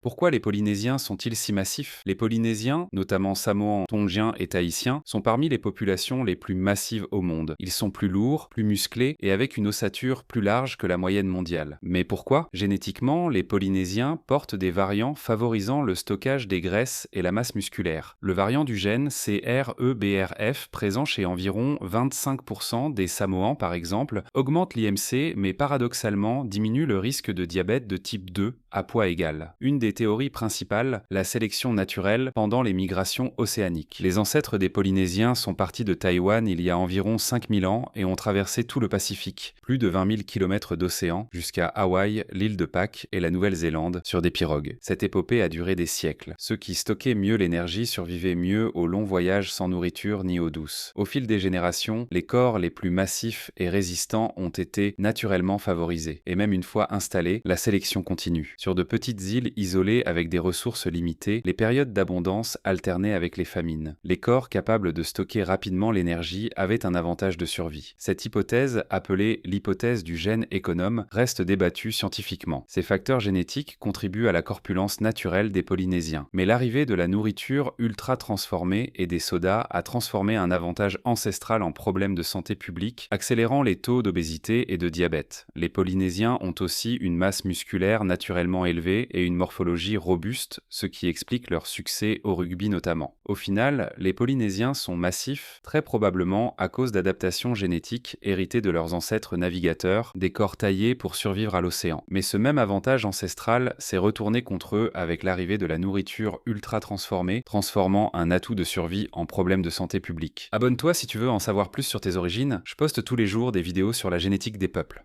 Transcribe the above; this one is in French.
Pourquoi les Polynésiens sont-ils si massifs? Les Polynésiens, notamment Samoans, Tongiens et Tahitiens, sont parmi les populations les plus massives au monde. Ils sont plus lourds, plus musclés et avec une ossature plus large que la moyenne mondiale. Mais pourquoi? Génétiquement, les Polynésiens portent des variants favorisant le stockage des graisses et la masse musculaire. Le variant du gène CREBRF, présent chez environ 25% des Samoans par exemple, augmente l'IMC mais paradoxalement diminue le risque de diabète de type 2 à poids égal. Une des théories principales, la sélection naturelle pendant les migrations océaniques. Les ancêtres des Polynésiens sont partis de Taïwan il y a environ 5000 ans et ont traversé tout le Pacifique, plus de 20 000 km d'océan, jusqu'à Hawaï, l'île de Pâques et la Nouvelle-Zélande sur des pirogues. Cette épopée a duré des siècles. Ceux qui stockaient mieux l'énergie survivaient mieux aux longs voyages sans nourriture ni eau douce. Au fil des générations, les corps les plus massifs et résistants ont été naturellement favorisés. Et même une fois installés, la sélection continue. Sur de petites îles isolées avec des ressources limitées, les périodes d'abondance alternaient avec les famines. Les corps capables de stocker rapidement l'énergie avaient un avantage de survie. Cette hypothèse, appelée l'hypothèse du gène économe, reste débattue scientifiquement. Ces facteurs génétiques contribuent à la corpulence naturelle des Polynésiens. Mais l'arrivée de la nourriture ultra transformée et des sodas a transformé un avantage ancestral en problème de santé publique, accélérant les taux d'obésité et de diabète. Les Polynésiens ont aussi une masse musculaire naturellement élevée et une morphologie robuste, ce qui explique leur succès au rugby notamment. Au final, les Polynésiens sont massifs, très probablement à cause d'adaptations génétiques héritées de leurs ancêtres navigateurs, des corps taillés pour survivre à l'océan. Mais ce même avantage ancestral s'est retourné contre eux avec l'arrivée de la nourriture ultra transformée, transformant un atout de survie en problème de santé publique. Abonne-toi si tu veux en savoir plus sur tes origines, je poste tous les jours des vidéos sur la génétique des peuples.